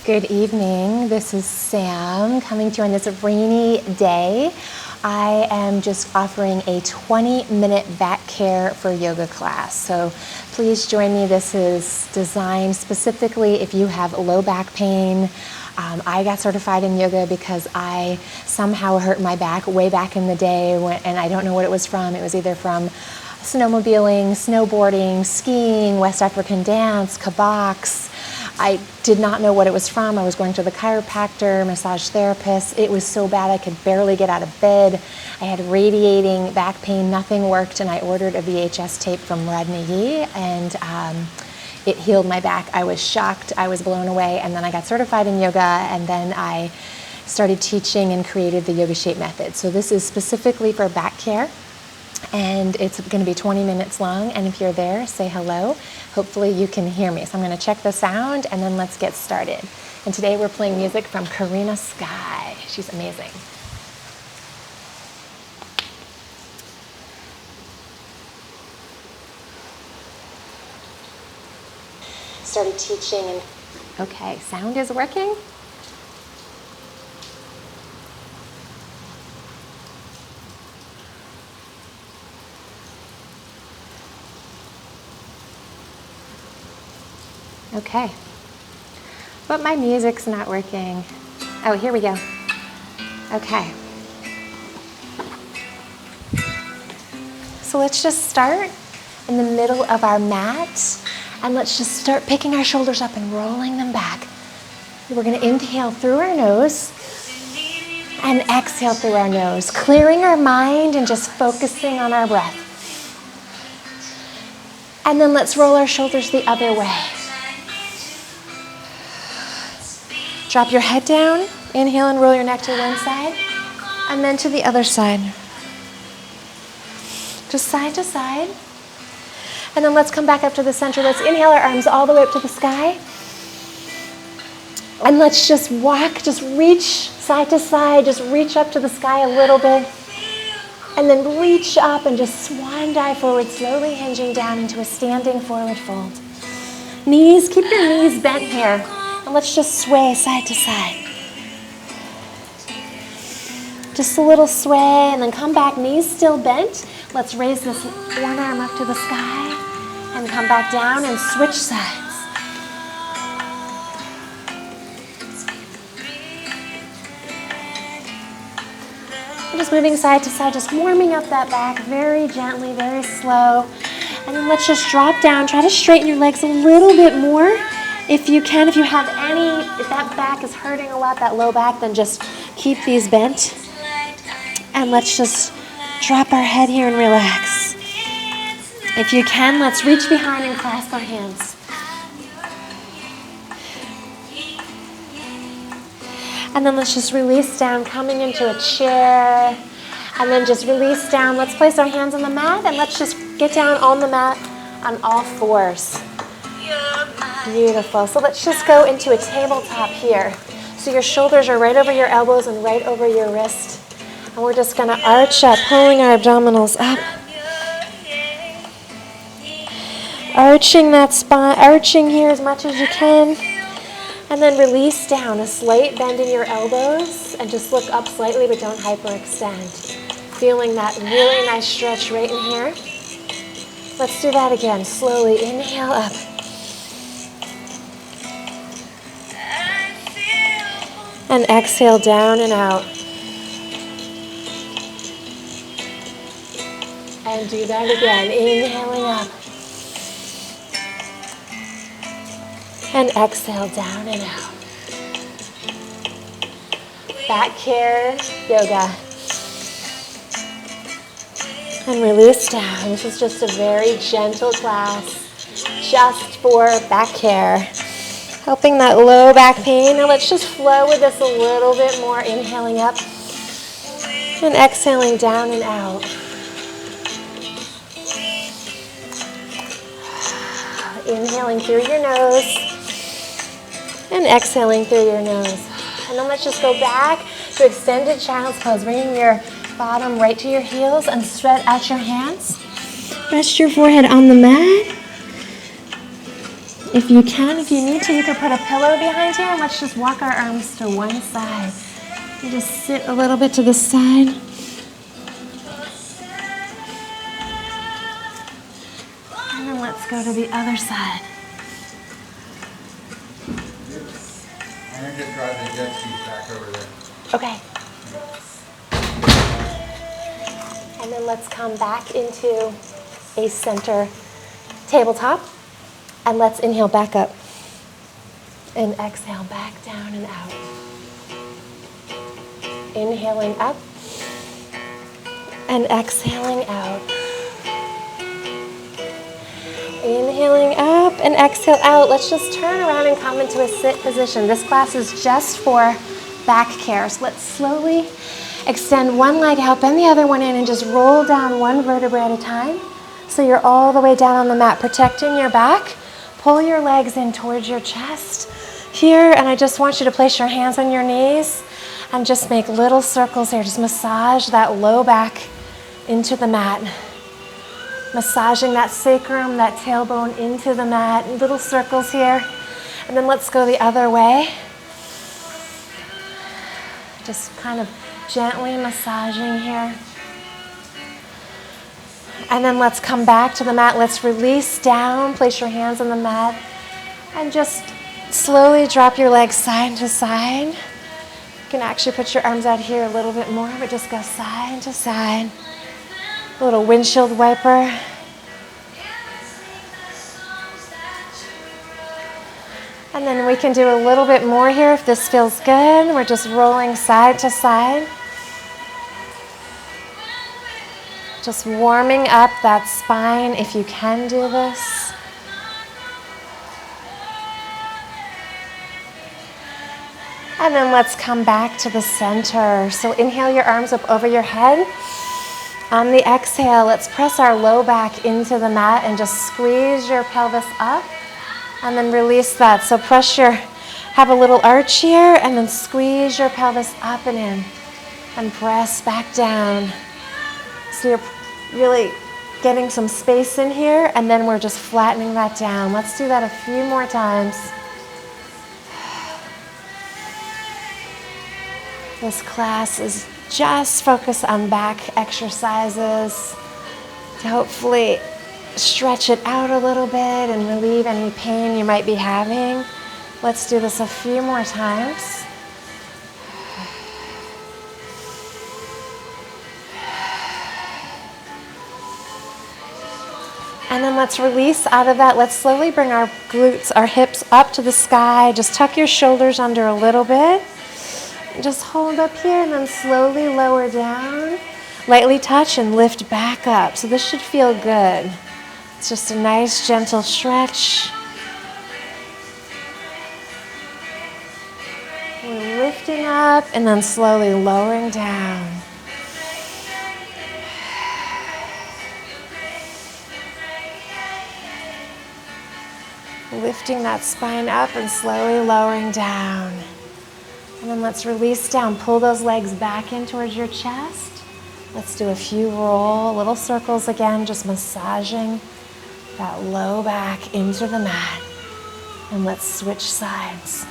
Good evening. This is Sam coming to you on this rainy day. I am just offering a 20-minute back care for yoga class. So please join me. This is designed specifically if you have low back pain. I got certified in yoga because I somehow hurt my back way back in the day, and I don't know what it was from. It was either from snowmobiling, snowboarding, skiing, West African dance, kaboks. I did not know what it was from. I was going to the chiropractor, massage therapist. It was so bad I could barely get out of bed. I had radiating back pain. Nothing worked, and I ordered a VHS tape from Rodney, and it healed my back. I was shocked. I was blown away, and then I got certified in yoga, and then I started teaching and created the YogaShape Method. So this is specifically for back care, and it's going to be 20 minutes long, and if you're there, say hello. Hopefully you can hear me. So I'm going to check the sound, and then let's get started. And today we're playing music from Karina Sky. She's amazing. Started teaching, and okay, sound is working. Okay, but my music's not working. Oh, here we go. Okay. So let's just start in the middle of our mat, and let's just start picking our shoulders up and rolling them back. We're going to inhale through our nose and exhale through our nose, clearing our mind and just focusing on our breath. And then let's roll our shoulders the other way. Drop your head down, inhale and roll your neck to one side, and then to the other side. Just side to side. And then let's come back up to the center. Let's inhale our arms all the way up to the sky. And let's just walk, just reach side to side, just reach up to the sky a little bit. And then reach up and just swan dive forward, slowly hinging down into a standing forward fold. Knees, keep your knees bent here. And let's just sway side to side. Just a little sway, and then come back, knees still bent. Let's raise this one arm up to the sky and come back down and switch sides. And just moving side to side, just warming up that back very gently, very slow. And then let's just drop down. Try to straighten your legs a little bit more. If you can, if that back is hurting a lot, that low back, then just keep these bent. And let's just drop our head here and relax. If you can, let's reach behind and clasp our hands. And then let's just release down, coming into a chair. And then just release down. Let's place our hands on the mat, and let's just get down on the mat on all fours. Beautiful. So let's just go into a tabletop here. So your shoulders are right over your elbows and right over your wrist. And we're just going to arch up, pulling our abdominals up. Arching that spine, arching here as much as you can. And then release down, a slight bend in your elbows, and just look up slightly, but don't hyperextend. Feeling that really nice stretch right in here. Let's do that again. Slowly inhale up. And exhale down and out. And do that again, inhaling up. And exhale down and out. Back care yoga. And release down. This is just a very gentle class, just for back care. Helping that low back pain. Now let's just flow with this a little bit more. Inhaling up and exhaling down and out. Inhaling through your nose and exhaling through your nose. And then let's just go back to extended child's pose, bringing your bottom right to your heels and spread out your hands. Rest your forehead on the mat. If you can, if you need to, you can put a pillow behind here and let's just walk our arms to one side. You just sit a little bit to the side. And then let's go to the other side. I'm going to drive the jet ski back over there. Okay. And then let's come back into a center tabletop. And let's inhale back up. And exhale back down and out. Inhaling up. And exhaling out. Inhaling up and exhale out. Let's just turn around and come into a sit position. This class is just for back care. So let's slowly extend one leg out, bend the other one in, and just roll down one vertebrae at a time. So you're all the way down on the mat, protecting your back. Pull your legs in towards your chest here, and I just want you to place your hands on your knees and just make little circles here. Just massage that low back into the mat. Massaging that sacrum, that tailbone into the mat. Little circles here. And then let's go the other way. Just kind of gently massaging here. And then let's come back to the mat. Let's release down. Place your hands on the mat. And just slowly drop your legs side to side. You can actually put your arms out here a little bit more, but just go side to side. A little windshield wiper. And then we can do a little bit more here if this feels good. We're just rolling side to side. Just warming up that spine if you can do this. And then let's come back to the center. So inhale your arms up over your head. On the exhale, let's press our low back into the mat and just squeeze your pelvis up. And then release that. So have a little arch here and then squeeze your pelvis up and in. And press back down. So you're really getting some space in here, and then we're just flattening that down. Let's do that a few more times. This class is just focused on back exercises to hopefully stretch it out a little bit and relieve any pain you might be having. Let's do this a few more times. And then let's release out of that. Let's slowly bring our glutes, our hips up to the sky. Just tuck your shoulders under a little bit. Just hold up here and then slowly lower down. Lightly touch and lift back up. So this should feel good. It's just a nice gentle stretch. We're lifting up and then slowly lowering down. Lifting that spine up and slowly lowering down. And then let's release down. Pull those legs back in towards your chest. Let's do a few little circles again, just massaging that low back into the mat. And let's switch sides.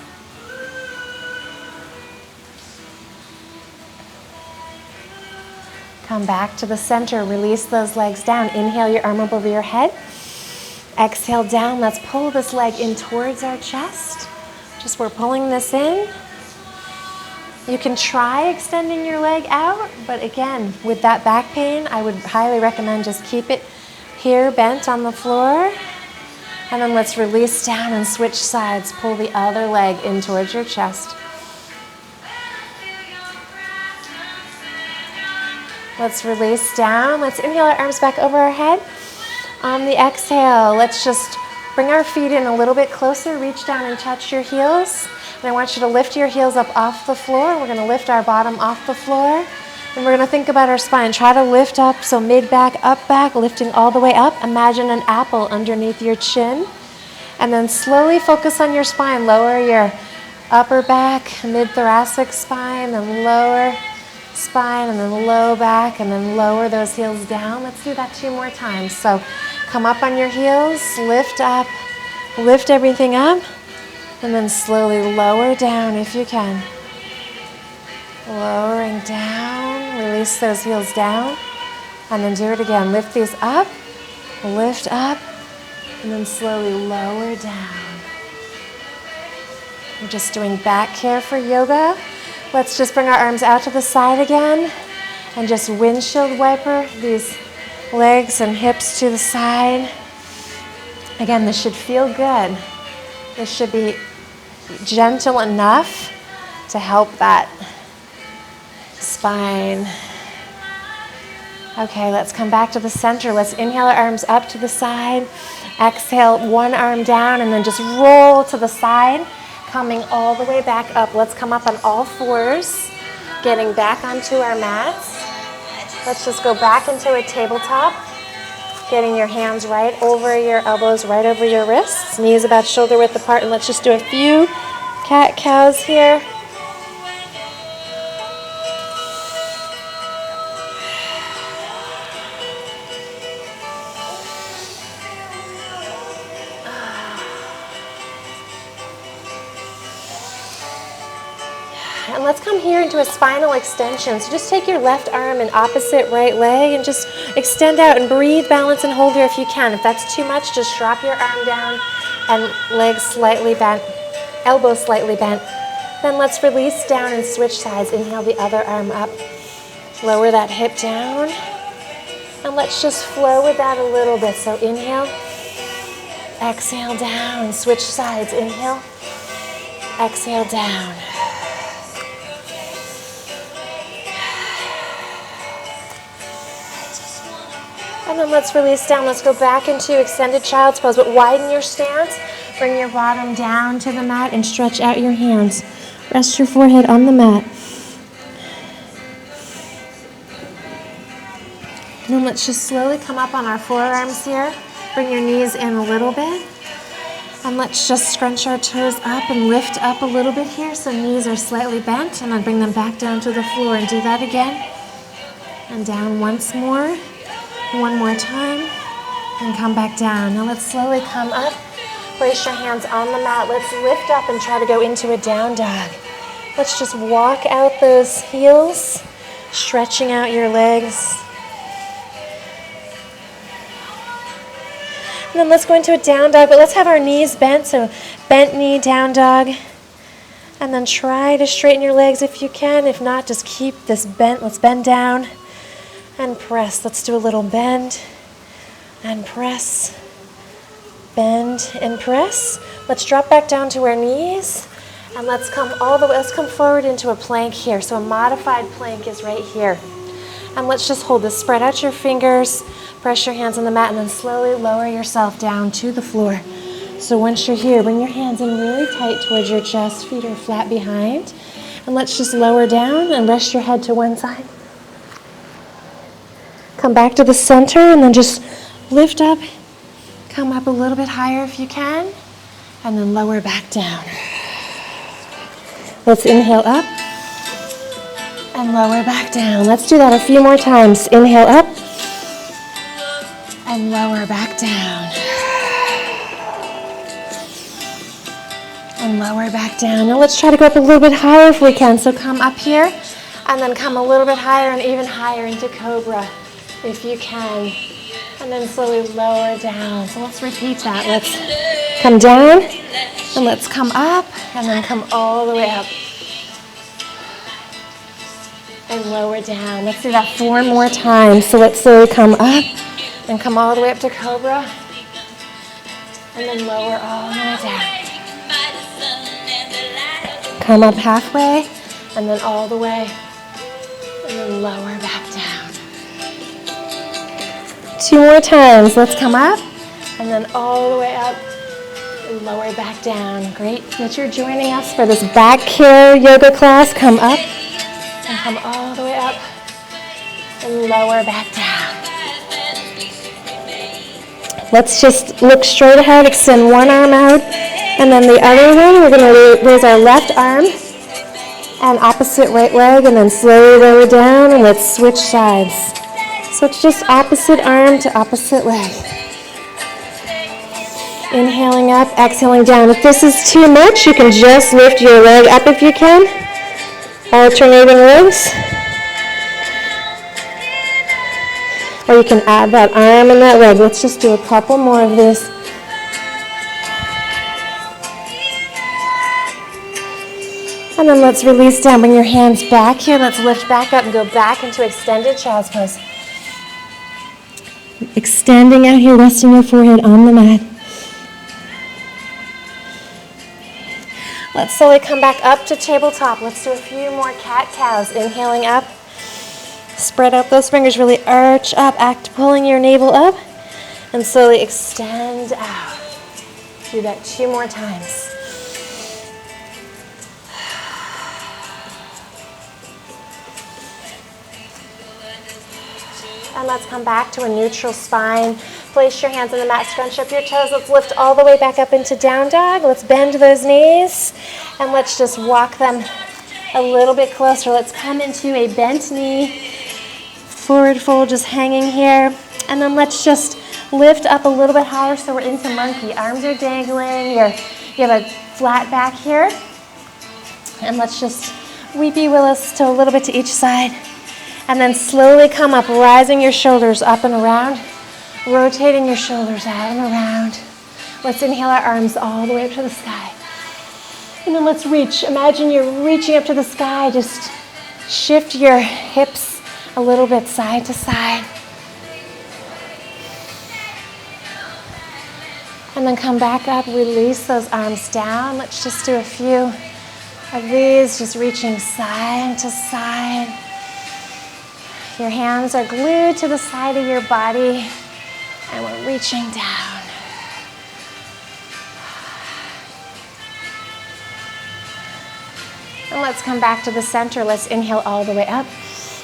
Come back to the center. Release those legs down. Inhale your arm up over your head. Exhale down. Let's pull this leg in towards our chest. Just we're pulling this in. You can try extending your leg out, but again, with that back pain, I would highly recommend just keep it here bent on the floor. And then let's release down and switch sides. Pull the other leg in towards your chest. Let's release down. Let's inhale our arms back over our head. On the exhale, let's just bring our feet in a little bit closer. Reach down and touch your heels. And I want you to lift your heels up off the floor. We're going to lift our bottom off the floor. And we're going to think about our spine. Try to lift up, so mid-back, up back, lifting all the way up. Imagine an apple underneath your chin. And then slowly focus on your spine. Lower your upper back, mid-thoracic spine, then lower spine, and then low back, and then lower those heels down. Let's do that 2 more times. So come up on your heels, lift up, Lift everything up, and then slowly lower down if you can. Lowering down, release those heels down, and then do it again. Lift these up, lift up, and then slowly lower down. We're just doing back care for yoga. Let's just bring our arms out to the side again, and just windshield wiper these legs and hips to the side. Again, this should feel good. This should be gentle enough to help that spine. Okay, let's come back to the center. Let's inhale our arms up to the side. Exhale, one arm down, and then just roll to the side, coming all the way back up. Let's come up on all fours, getting back onto our mats. Let's just go back into a tabletop, getting your hands right over your elbows, right over your wrists, knees about shoulder width apart, and let's just do a few cat-cows here. And let's come here into a spinal extension. So just take your left arm and opposite right leg and just extend out and breathe, balance, and hold here if you can. If that's too much, just drop your arm down and legs slightly bent, elbows slightly bent. Then let's release down and switch sides. Inhale the other arm up. Lower that hip down. And let's just flow with that a little bit. So inhale, exhale down, switch sides. Inhale, exhale down. And then let's release down. Let's go back into extended child's pose, but widen your stance. Bring your bottom down to the mat and stretch out your hands. Rest your forehead on the mat. And then let's just slowly come up on our forearms here. Bring your knees in a little bit. And let's just scrunch our toes up and lift up a little bit here so knees are slightly bent. And then bring them back down to the floor and do that again. And down once more. One more time, and come back down. Now let's slowly come up. Place your hands on the mat. Let's lift up and try to go into a down dog. Let's just walk out those heels, stretching out your legs. And then let's go into a down dog, but let's have our knees bent, so bent knee, down dog. And then try to straighten your legs if you can. If not, just keep this bent. Let's bend down. And press. Let's do a little bend and press, bend and press. Let's drop back down to our knees and let's come all the way. Let's come forward into a plank here. So a modified plank is right here. And let's just hold this. Spread out your fingers, press your hands on the mat, and then slowly lower yourself down to the floor. So once you're here, bring your hands in really tight towards your chest. Feet are flat behind. And let's just lower down and rest your head to one side. Come back to the center and then just lift up. Come up a little bit higher if you can. And then lower back down. Let's inhale up. And lower back down. Let's do that a few more times. Inhale up. And lower back down. And lower back down. Now let's try to go up a little bit higher if we can. So come up here. And then come a little bit higher and even higher into Cobra. If you can, and then slowly lower down. So let's repeat that. Let's come down, and let's come up, and then come all the way up. And lower down. Let's do that 4 more times. So let's slowly come up, and come all the way up to Cobra, and then lower all the way down. Come up halfway, and then all the way, and then lower back down. 2 more times. Let's come up and then all the way up and lower back down. Great that you're joining us for this back care yoga class. Come up and come all the way up and lower back down. Let's just look straight ahead, extend one arm out and then the other one. We're going to raise our left arm and opposite right leg and then slowly lower down and let's switch sides. So it's just opposite arm to opposite leg. Inhaling up, exhaling down. If this is too much, you can just lift your leg up if you can. Alternating legs. Or you can add that arm and that leg. Let's just do a couple more of this. And then let's release down. Bring your hands back here. Let's lift back up and go back into extended child's pose. Extending out here, resting your forehead on the mat. Let's slowly come back up to tabletop. Let's do a few more cat-cows. Inhaling up. Spread out those fingers. Really arch up. Pulling your navel up. And slowly extend out. Do that 2 more times. And let's come back to a neutral spine. Place your hands on the mat, scrunch up your toes. Let's lift all the way back up into down dog. Let's bend those knees. And let's just walk them a little bit closer. Let's come into a bent knee. Forward fold, just hanging here. And then let's just lift up a little bit higher so we're into monkey. Arms are dangling. You have a flat back here. And let's just weepy willows to a little bit to each side. And then slowly come up, rising your shoulders up and around, rotating your shoulders out and around. Let's inhale our arms all the way up to the sky. And then let's reach. Imagine you're reaching up to the sky. Just shift your hips a little bit side to side. And then come back up, release those arms down. Let's just do a few of these, just reaching side to side. Your hands are glued to the side of your body, and we're reaching down. And let's come back to the center. Let's inhale all the way up.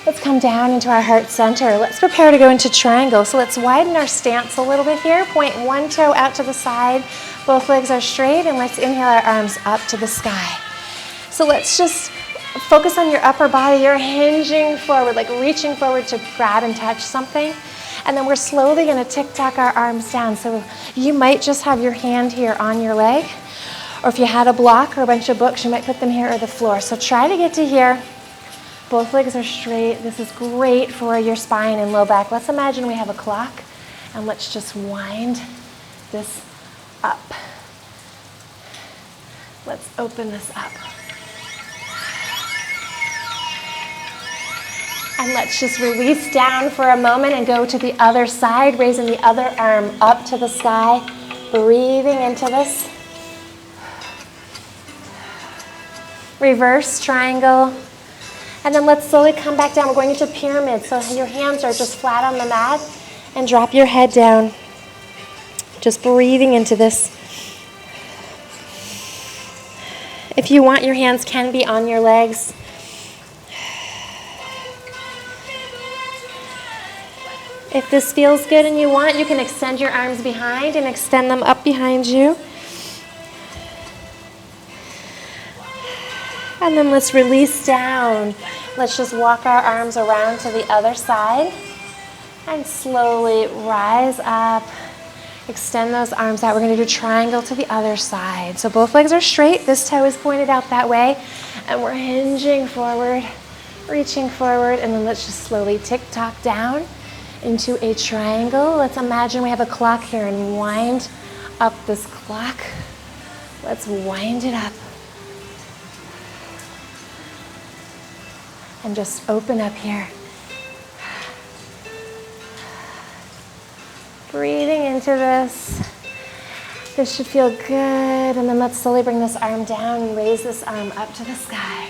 Let's come down into our heart center. Let's prepare to go into triangle. So let's widen our stance a little bit here. Point one toe out to the side. Both legs are straight, and let's inhale our arms up to the sky. So let's just focus on your upper body. You're hinging forward, like reaching forward to grab and touch something. And then we're slowly going to tick-tock our arms down. So you might just have your hand here on your leg. Or if you had a block or a bunch of books, you might put them here or the floor. So try to get to here. Both legs are straight. This is great for your spine and low back. Let's imagine we have a clock. And let's just wind this up. Let's open this up. And let's just release down for a moment and go to the other side, raising the other arm up to the sky, breathing into this. Reverse triangle. And then let's slowly come back down. We're going into pyramid. So your hands are just flat on the mat, and drop your head down. Just breathing into this. If you want, your hands can be on your legs. If this feels good and you want, you can extend your arms behind and extend them up behind you. And then let's release down. Let's just walk our arms around to the other side and slowly rise up. Extend those arms out. We're going to do triangle to the other side. So both legs are straight. This toe is pointed out that way. And we're hinging forward, reaching forward. And then let's just slowly tick-tock down into a triangle. Let's imagine we have a clock here and wind up this clock. Let's wind it up. And just open up here. Breathing into this. This should feel good. And then let's slowly bring this arm down and raise this arm up to the sky.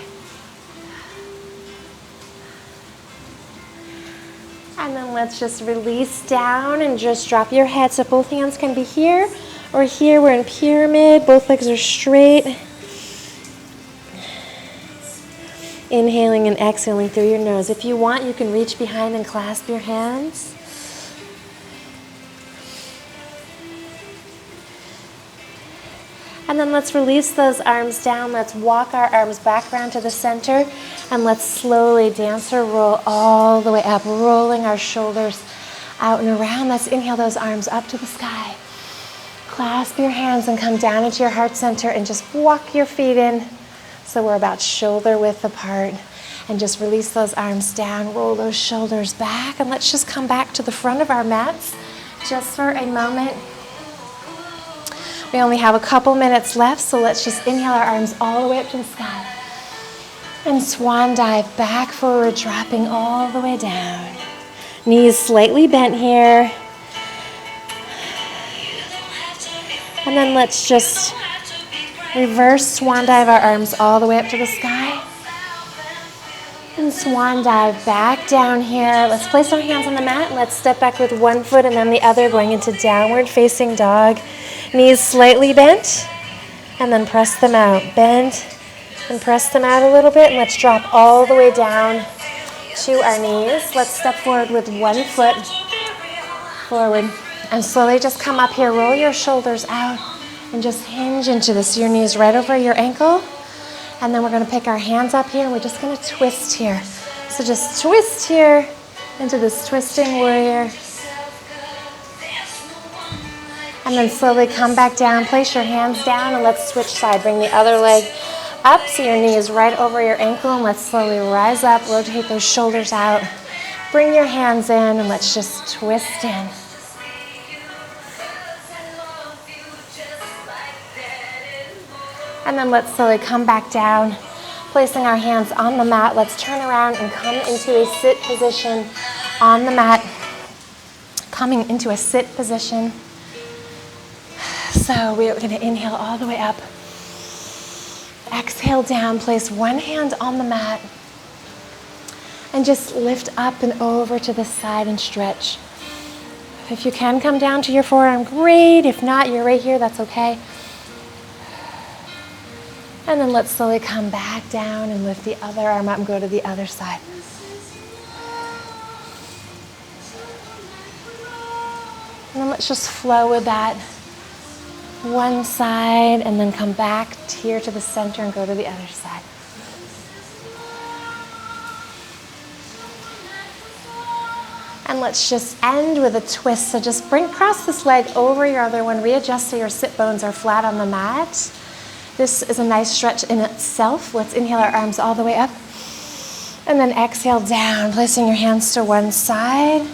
And then let's just release down and just drop your head. So both hands can be here or here. We're in pyramid. Both legs are straight. Inhaling and exhaling through your nose. If you want, you can reach behind and clasp your hands. And then let's release those arms down. Let's walk our arms back around to the center. And let's slowly dance or roll all the way up, rolling our shoulders out and around. Let's inhale those arms up to the sky. clasp your hands and come down into your heart center and just walk your feet in. So we're about shoulder width apart. And just release those arms down, roll those shoulders back, and let's just come back to the front of our mats just for a moment. We only have a couple minutes left, so let's just inhale our arms all the way up to the sky. And swan dive back forward, dropping all the way down. Knees slightly bent here. And then let's just reverse swan dive our arms all the way up to the sky. And swan dive back down here. Let's place our hands on the mat. Let's step back with one foot and then the other, going into downward facing dog. Knees slightly bent, and then press them out. Bend and press them out a little bit, and let's drop all the way down to our knees. Let's step forward with one foot forward, and slowly just come up here. Roll your shoulders out and just hinge into this. Your knees right over your ankle. And then we're going to pick our hands up here, and we're just going to twist here. So just twist here into this twisting warrior. And then slowly come back down. Place your hands down, and let's switch side. Bring the other leg up so your knee is right over your ankle, and let's slowly rise up. Rotate those shoulders out. Bring your hands in, and let's just twist in. And then let's slowly come back down, placing our hands on the mat. Let's turn around and come into a sit position on the mat. Coming into a sit position. So we're going to inhale all the way up. Exhale down, place one hand on the mat. And just lift up and over to the side and stretch. If you can come down to your forearm, great. If not, you're right here, that's okay. And then let's slowly come back down and lift the other arm up and go to the other side. And then let's just flow with that. One side, and then come back here to the center and go to the other side. And let's just end with a twist. So just cross this leg over your other one. Readjust so your sit bones are flat on the mat. This is a nice stretch in itself. Let's inhale our arms all the way up. And then exhale down, placing your hands to one side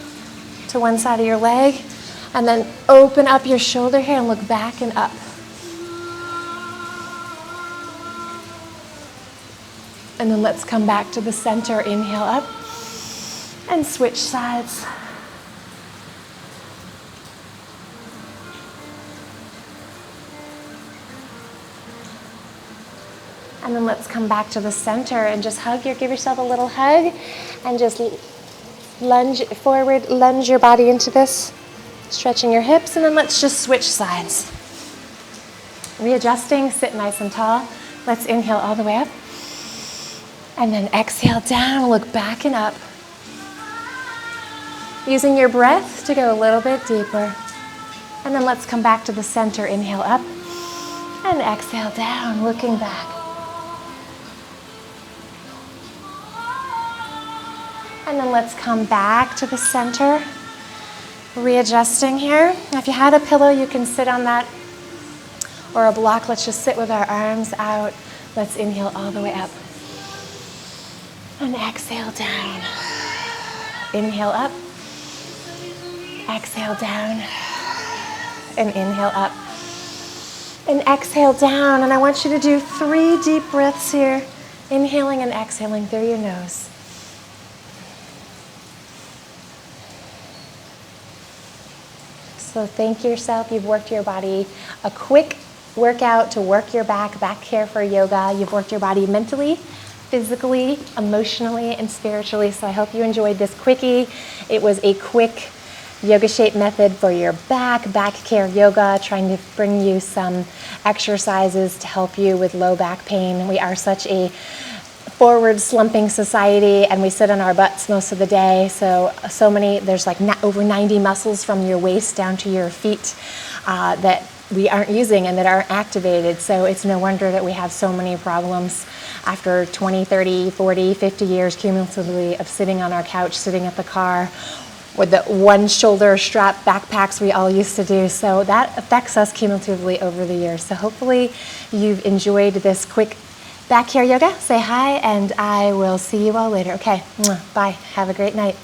of your leg. And then open up your shoulder here and look back and up. And then let's come back to the center. Inhale up and switch sides. And then let's come back to the center and just give yourself a little hug and just lunge forward, lunge your body into this, stretching your hips, and then let's just switch sides. Readjusting, sit nice and tall. Let's inhale all the way up. And then exhale down, look back and up. Using your breath to go a little bit deeper. And then let's come back to the center. Inhale up and exhale down, looking back. And then let's come back to the center. Readjusting here. If you had a pillow, you can sit on that, or a block. Let's just sit with our arms out. Let's inhale all the way up. And exhale down. Inhale up. Exhale down. And inhale up. And exhale down. And I want you to do 3 deep breaths here. Inhaling and exhaling through your nose. So thank yourself. You've worked your body. A quick workout to work your back care for yoga. You've worked your body mentally, physically, emotionally, and spiritually. So I hope you enjoyed this quickie. It was a quick YogaShape method for your back care yoga, trying to bring you some exercises to help you with low back pain. We are such a forward slumping society, and we sit on our butts most of the day, so many, there's like over 90 muscles from your waist down to your feet that we aren't using and that aren't activated. So it's no wonder that we have so many problems after 20, 30, 40, 50 years cumulatively of sitting on our couch, sitting at the car, with the one shoulder strap backpacks we all used to do. So that affects us cumulatively over the years. So hopefully you've enjoyed this quick back here yoga. Say hi, and I will see you all later. Okay, bye. Have a great night.